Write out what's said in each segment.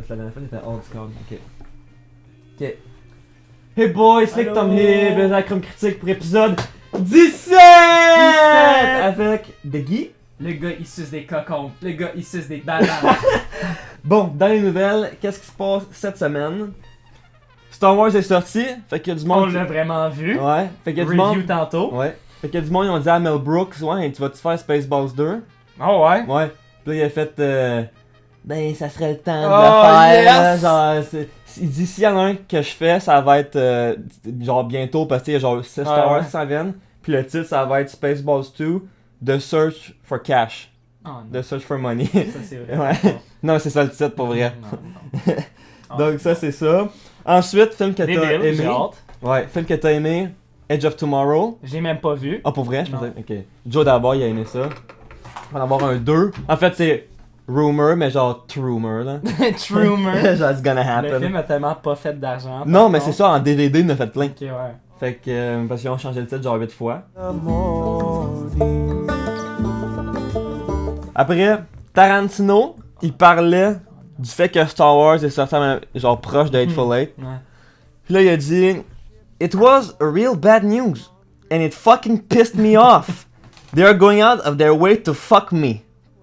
parce que la dernière fois c'était hors Discord. Ok. Hey boys, Slick Tom here, bienvenue à la Crème Critique pour épisode 17! Avec Deggy. Le gars il suce des cocons, le gars il suce des bananes. Bon, dans les nouvelles, qu'est-ce qui se passe cette semaine? Star Wars est sorti, fait qu'il y a du monde. On l'a vraiment vu. Ouais, fait qu'il y a du Review monde. tantôt. Ouais, fait qu'il y a du monde, ils ont dit à Mel Brooks, ouais, tu vas-tu faire Spaceballs 2? Oh ouais. Ouais, puis là il a fait, ben ça serait le temps de Oh, le faire, là, yes! genre, il dit s'il y en a un que je fais, ça va être, genre bientôt, parce qu'il y a genre 6 Star Wars qui s'en viennent, puis le titre ça va être Spaceballs 2, The Search for Cash, Oh non. The Search for Money. Ça c'est vrai. Ouais. Non, c'est ça le titre pour vrai. Non. Donc ça c'est ça. Ensuite, film que t'as Débile, j'ai aimé. hâte. Ouais, film que t'as aimé, Edge of Tomorrow. J'ai même pas vu. Ah, pour vrai, je Non. pensais. Ok. Joe d'abord, il a aimé ça. On va en avoir un 2. En fait, c'est Rumor, mais genre Trumor, là. Trumer. Genre, it's gonna happen. Le film a tellement pas fait d'argent. Non, par mais contre. c'est ça, en DVD, il en a fait plein. Ok, ouais. Fait que, parce qu'ils ont changé le titre genre 8 fois. Après, Tarantino, il parlait du fait que Star Wars est sorti genre proche de Hateful Eight. Ouais. Puis là, il a dit It was a real bad news, and it fucking pissed me off. They are going out of their way to fuck me.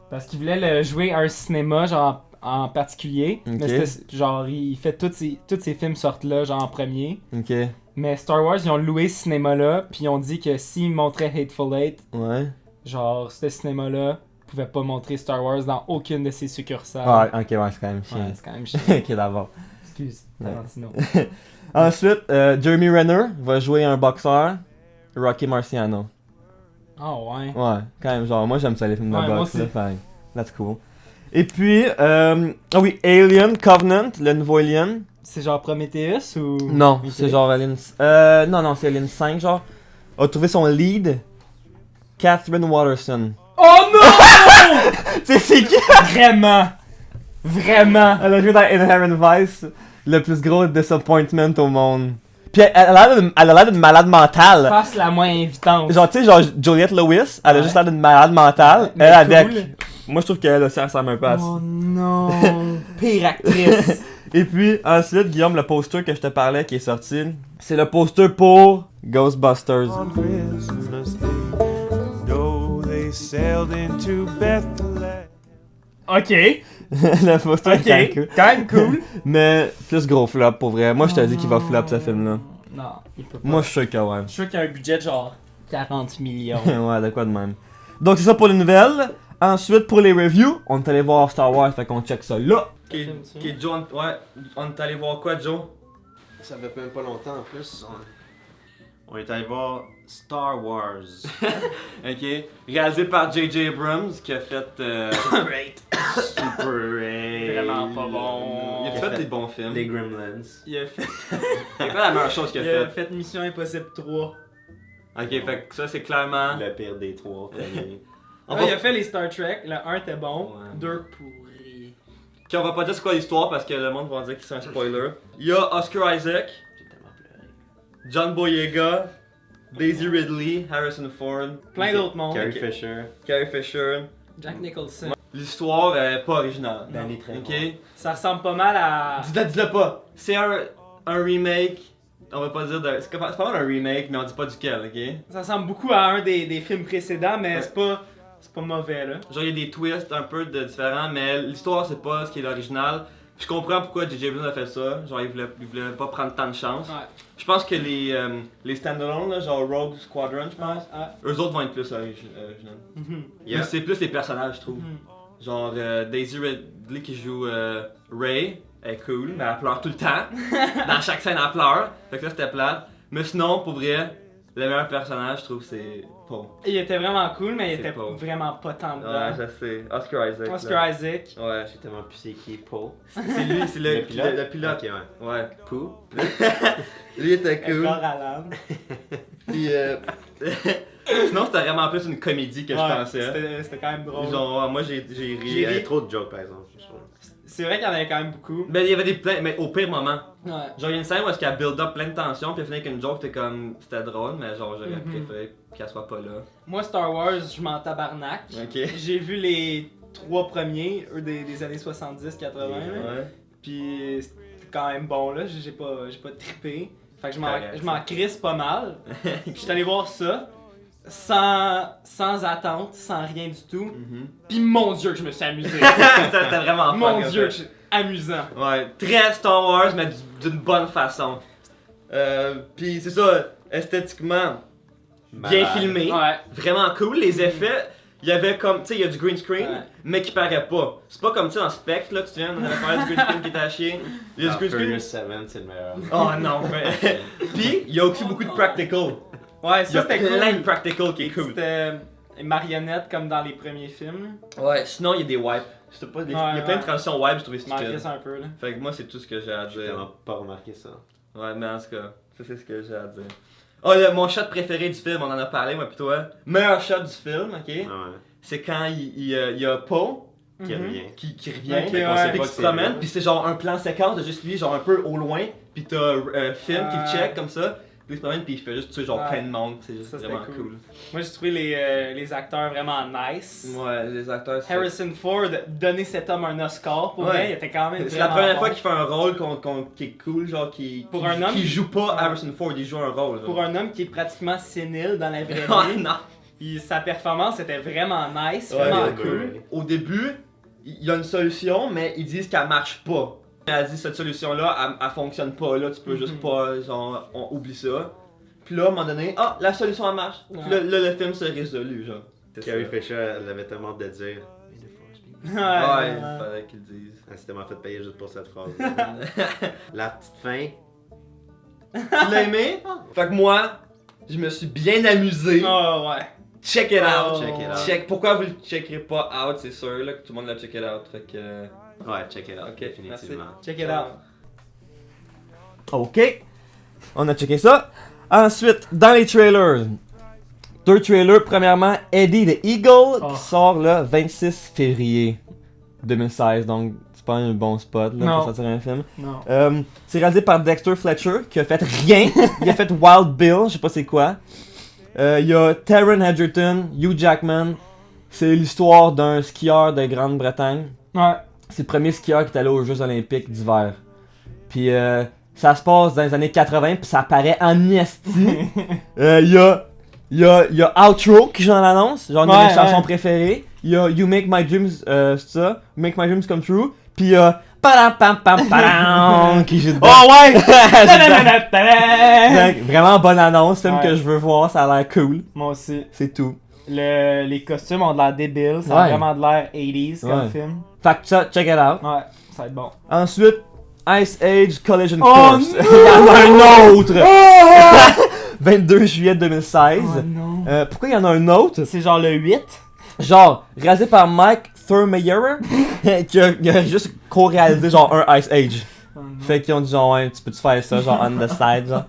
Parce qu'il voulait le jouer à un cinéma, genre en particulier. Ok. Mais c'était genre, il fait tous ses films sortent là, genre en premier. Ok, Mais Star Wars, ils ont loué ce cinéma-là, puis ils ont dit que s'ils montraient Hateful Eight, ouais. genre, ce cinéma-là pouvait pas montrer Star Wars dans aucune de ses succursales. Ah, ok, ouais, c'est quand même Ouais, chiant. c'est quand même chiant. Ok, d'abord. Excuse, Ouais. Tarantino. Ensuite, Jeremy Renner va jouer un boxeur, Rocky Marciano. Oh ouais. Ouais, quand même, genre, moi j'aime ça les films de Ouais, moi boxe, là, aussi. fait, that's cool. Et puis, ah oui, Alien Covenant, le nouveau Alien. C'est genre Prometheus ou... Non, Ok. c'est genre Alien. Non, c'est Alien 5, genre. A trouvé son lead, Catherine Waterston. Oh non! Tu sais, c'est qui? Vraiment! Vraiment! Elle a joué dans Inherent Vice, le plus gros disappointment au monde. Puis elle a l'air d'une malade mentale. Face la moins invitante. Genre, tu sais, genre Juliette Lewis, elle a Ouais. juste l'air d'une malade mentale. Mais Elle cool. avec. Moi, je trouve qu'elle aussi, elle ressemble un peu à ça. Oh non! Pire actrice! Et puis, ensuite, Guillaume, le poster que je te parlais qui est sorti, c'est le poster pour Ghostbusters. On Christmas Day, though they sailed into Bethlehem. Ok, Le poster est ok, quand même cool. quand même cool. Mais plus gros flop pour vrai. Moi, je te dis qu'il va flop ce film-là. Non, il peut pas. Moi, je suis sûr que ouais. je suis sûr qu'il y a un budget genre 40 millions. Ouais, de quoi de même. Donc, c'est ça pour les nouvelles. Ensuite, pour les reviews, on est allé voir Star Wars, fait qu'on check ça là. Ok, Joe, on est allé voir quoi, Joe? Ça fait même pas longtemps en plus. On est allé voir Star Wars. Ok. Réalisé par J.J. Abrams, qui a fait Great. Super 8. Vraiment pas bon. Il a fait des bons films. Les Gremlins. Il a fait, C'est pas la meilleure chose qu'il a fait. Mission Impossible 3. Ok, fait que ça, c'est clairement. Le pire des trois premiers. On Ouais, va... il a fait les Star Trek, le 1 était bon, Ouais. 2 pourri. Ok, on va pas dire c'est quoi l'histoire parce que le monde va dire que c'est un spoiler. Il y a Oscar Isaac, J'ai tellement pleuré. John Boyega, Daisy Ridley, Harrison Ford, Plein d'autres mondes. Carrie Ok. Fisher. Carrie Fisher. Jack Nicholson. L'histoire est pas originale. Danny Trejo. Ok? Ça ressemble pas mal à... Dis-le pas. C'est un remake. On va pas dire de. C'est pas mal un remake, mais on dit pas duquel, ok? Ça ressemble beaucoup à un des films précédents, mais Ouais. c'est pas mauvais là. Genre, il y a des twists un peu différents, mais l'histoire, c'est pas ce qui est l'original. Puis je comprends pourquoi J.J. Abrams a fait ça. Genre, il voulait pas prendre tant de chance. Ouais. Je pense que les standalone, là, genre Rogue Squadron, je pense, eux autres vont être plus originaux. Mhm. Yeah. Mais c'est plus les personnages, je trouve. Mhm. Genre, Daisy Ridley qui joue Ray, elle est cool, mais elle pleure tout le temps. Dans chaque scène, elle pleure. Fait que là, c'était plate. Mais sinon, pour vrai, le meilleur personnage, je trouve, c'est Poe. Il était vraiment cool, mais il C'est était pas. vraiment pas tant dedans. Ouais, je sais. Oscar Isaac. là. Oscar Isaac. Ouais. J'ai tellement pu c'est qui Paul. C'est lui, c'est le, Le pilote? le pilote. Ok, ouais. Ouais, Poe. Lui était cool. Edgar Allan. Puis, sinon, c'était vraiment plus une comédie que je Ouais, pensais. C'était quand même drôle. Genre, moi, j'ai ri. Il y avait trop de jokes par exemple. je trouve. C'est vrai qu'il y en avait quand même beaucoup. Ben, il y avait des plein, mais au pire moment. Ouais. Genre, il y a une scène où est-ce qu'elle build up plein de tensions, puis elle finit avec une joke, t'es comme, c'était drôle, mais genre, j'aurais Mhm. préféré qu'elle soit pas là. Moi, Star Wars, je m'en tabarnak. Ok. J'ai vu les 3 premiers, eux des années 70-80. là. Ouais. Puis c'est quand même bon là, j'ai pas trippé. Fait que Correct, je m'en crisse pas mal. Puis je suis allé voir ça sans attente, sans rien du tout. Puis mon dieu que je me suis amusé. C'était vraiment Mon fun, dieu, comme ça. amusant. Ouais, très Star Wars, mais d'une bonne façon. Puis c'est ça, esthétiquement, bien Malade. filmé, Ouais. vraiment cool. Les effets, il y avait comme, tu sais, il y a du green screen, Ouais. mais qui paraît pas. C'est pas comme tu sais dans Spectre, là, tu te souviens, on avait parlé du green screen qui était à chier. Il y a du Dans green Furious screen. 7, c'est le meilleur. Oh non, mais. Puis, il y a aussi beaucoup de practical. Ouais, Il y a ça c'était plein cool. de practical qui est cool. C'était marionnettes comme dans les premiers films. Ouais, sinon, il y a des wipes. C'était pas des... il y a plein de transitions wipes, je trouvais Je m'en stupide. crisse un peu là. Fait que moi, c'est tout ce que j'ai à J'ai dire. tellement pas remarqué ça. Ouais, mais en tout cas, ça c'est ce que j'ai à dire. Oh, mon shot préféré du film, on en a parlé, moi pis toi. Meilleur shot du film, ok? Ah ouais. C'est quand il y a Poe Qui Mhm. revient. qui revient, Ok, puis ouais. puis qui se promène, puis c'est genre un plan séquence de juste lui, genre un peu au loin, pis t'as film qui le check comme ça, puis il se promène, puis il fait juste tuer genre Ouais. plein de monde, c'est juste Ça, c'était vraiment cool. cool. Moi j'ai trouvé les acteurs vraiment nice. Ouais, les acteurs, c'est. Harrison Ford, donner cet homme un Oscar pour Ouais. vrai, il était quand même C'est la vraiment première bon. fois qu'il fait un rôle qui est cool, genre Pour qui, un homme qui qui- joue pas Ouais. Harrison Ford, il joue un rôle. genre. Pour un homme qui est pratiquement sénile dans la vraie Oh vie. non! Puis sa performance était vraiment nice, Ouais, vraiment ouais, cool. ouais. Au début, il y a une solution, mais ils disent qu'elle marche pas. Elle dit cette solution-là, elle fonctionne pas, là, tu peux juste pas, genre, on oublie ça. Puis là, à un moment donné, ah, la solution elle marche. Puis là, Ouais. le film se résolue, genre. C'est Carrie ça. Fisher, elle avait tellement hâte de dire. May the force be with you. Ouais, il fallait qu'ils le disent. Elle s'est tellement fait payer juste pour cette phrase. La petite fin. Tu l'as aimé? Fait que moi, je me suis bien amusé. Oh ouais. Check it out! Oh. Check it out. Check. Pourquoi vous le checkerez pas out, c'est sûr, là, que tout le monde l'a check it out. Fait que. Ouais, check it out. Ok, définitivement. Check it out. Ok, on a checké ça. Ensuite, dans les trailers, 2 trailers. Premièrement, Eddie the Eagle Oh. qui sort le 26 février 2016. Donc, c'est pas un bon spot là, Non. pour sortir un film. Non. C'est réalisé par Dexter Fletcher qui a fait rien. Il a fait Wild Bill, je sais pas c'est quoi. Il y a Taron Egerton, Hugh Jackman. C'est l'histoire d'un skieur de Grande-Bretagne. Ouais. C'est le premier skieur qui est allé aux Jeux Olympiques d'hiver. Puis ça se passe dans les années 80, puis ça apparaît en esti. Il y a Outro qui joue dans l'annonce, genre une de mes Ouais, chansons ouais. préférées. Il y a You Make My Dreams, c'est ça, Make My Dreams Come True. Puis il y a Padam Pam Pam Padam qui joue dedans. Oh ouais! Donc, vraiment bonne annonce, film Ouais. que je veux voir, ça a l'air cool. Moi aussi. C'est tout. Les costumes ont de l'air débiles, ça a Ouais. vraiment de l'air 80s comme Ouais. film. Fait que ça, check it out. Ouais, ça va être bon. Ensuite, Ice Age Collision Oh Course. non! Il y en a un autre! 22 juillet 2016. Oh non. Pourquoi il y en a un autre? C'est genre le 8. Genre, réalisé par Mike Thurmeyer, qui a juste co-réalisé genre un Ice Age. Oh non. Fait qu'ils ont dit genre, ouais, tu peux-tu faire ça, genre on the side, genre.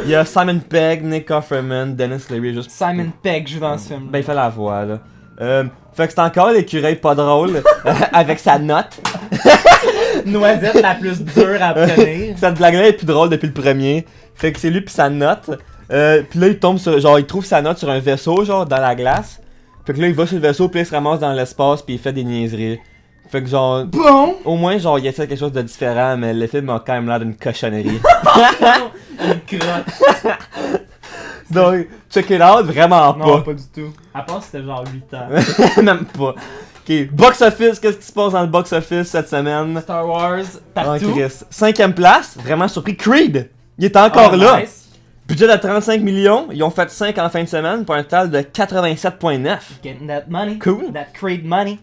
Il y a Simon Pegg, Nick Offerman, Dennis Leary, juste. Simon Pegg joue dans ce film. Ben, il fait la voix, là. Fait que c'est encore l'écureuil pas drôle, avec sa note. Noisette la plus dure à obtenir. Cette blague-là est plus drôle depuis le premier. Fait que c'est lui pis sa note. Puis là, il tombe sur. Genre, il trouve sa note sur un vaisseau, genre, dans la glace. Fait que là, il va sur le vaisseau, puis il se ramasse dans l'espace, puis il fait des niaiseries. Fait que genre. Bon! Au moins, genre, il essaie quelque chose de différent, mais le film a quand même l'air d'une cochonnerie. Une crotte. Donc, check it out, vraiment Non, pas. pas du tout. À part c'était genre 8 ans. Même pas. Ok, box office, qu'est-ce qui se passe dans le box office cette semaine? Star Wars, Oh, partout. Chris. 5ème place, vraiment surpris. Creed, il est encore Oh, là. nice. Budget de 35 millions, ils ont fait 5 en fin de semaine pour un total de 87.9. Getting that money. Cool. That Creed money.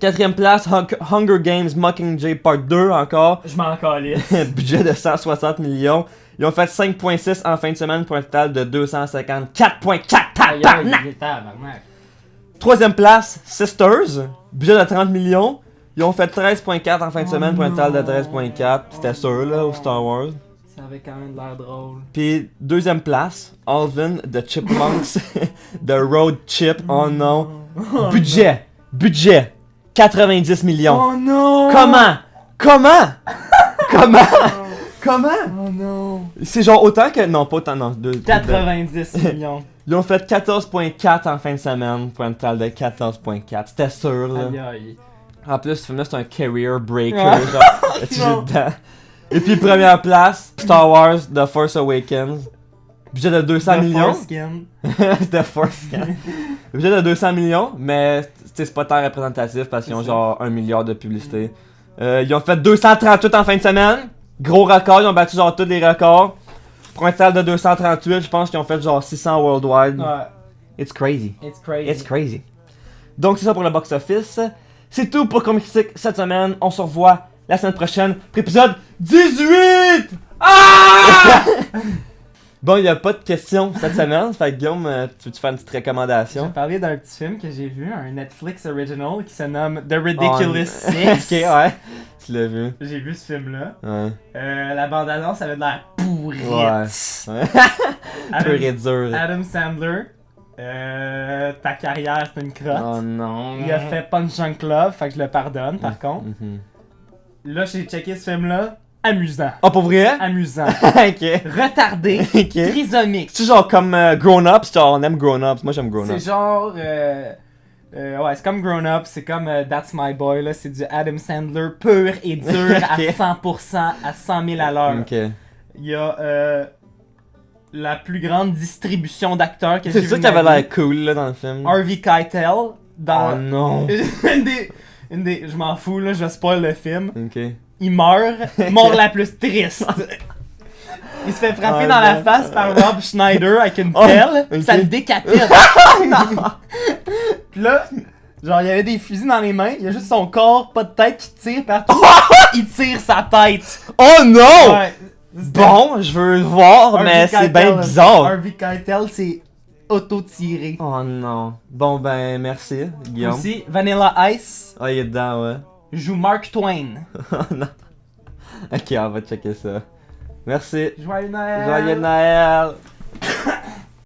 4ème place, Hunger Games Mockingjay Part 2 encore. Je m'en calisse. Budget de 160 millions. Ils ont fait 5.6 en fin de semaine pour un total de 254.4. Aïe, aïe, il est tabarnak. 3ème place, Sisters. Budget de 30 millions. Ils ont fait 13.4 en fin de semaine pour un total de 13.4. C'était sûr là au Star Wars. Ça avait quand même l'air drôle. Puis 2ème place, Alvin the Chipmunks. The Road Chip. Oh non. Budget. 90 millions. Oh non! Comment? Comment? Oh non! C'est genre autant que. Non, pas autant, non. 90 millions. Ils ont fait 14.4 en fin de semaine pour un total de 14.4. C'était sûr, là. Aïe aïe. En plus, ce film-là, c'est un career breaker, Ouais. genre, tu Non. dedans. Et puis, première place, Star Wars The Force Awakens. Budget de 200 The millions. Foreskin. The Force. Budget de 200 millions, mais c'est pas tant représentatif parce qu'ils ont C'est ça. genre 1 milliard de publicité. Ils ont fait 238 en fin de semaine. Gros record, ils ont battu genre tous les records. Pour un total de 238, je pense qu'ils ont fait genre 600 worldwide. Ouais, It's crazy. it's crazy. It's crazy. Donc c'est ça pour le box-office. C'est tout pour Comic Critique cette semaine. On se revoit la semaine prochaine pour épisode 18! Ah! Bon, il n'y a pas de questions cette semaine. Fait que Guillaume, tu veux-tu faire une petite Je vais recommandation? parler d'un petit film que j'ai vu, un Netflix original qui se nomme The Ridiculous Ok, Six. ouais. Tu l'as vu. J'ai vu ce film-là. Ouais. La bande-annonce avait de l'air pourrite. Ouais. Peu et dur. Adam Sandler, ta carrière c'est une crotte. Oh non. Il a fait Punch Drunk Love, fait que je le pardonne par contre. Mhm. Là, j'ai checké ce film-là, amusant. Oh, pour vrai? Amusant. Ok. Retardé, Ok. trisomique. C'est genre comme Grown Ups, genre on aime Grown Ups. Moi j'aime Grown C'est Ups. genre. Ouais, c'est comme Grown Up, c'est comme That's My Boy, là. C'est du Adam Sandler pur et dur à Ok. 100%, à 100 000 à l'heure. Ok. Il y a la plus grande distribution d'acteurs que j'ai C'est vu ça de qui avait ma vie. l'air cool là dans le film. Harvey Keitel, dans. Oh non. une des. Je m'en fous, là, je spoil le film. Ok. Il meurt, mort la plus triste. Il se fait frapper Oh dans la non. face par Rob Schneider avec une Oh, pelle, ok. ça le décapite. Puis là, genre, il y avait des fusils dans les mains, il y a juste son corps, pas de tête, qui tire partout. Il tire sa tête. Oh non! Ouais. Bon, je veux le voir, Harvey mais c'est Keitel, bien bizarre. Harvey Keitel, c'est auto-tiré. Oh non. Bon ben merci, Guillaume. Aussi, Vanilla Ice Oh il est dedans, ouais. joue Mark Twain. Oh non. Ok, on va checker ça. Merci. Joyeux Noël! Joyeux Noël!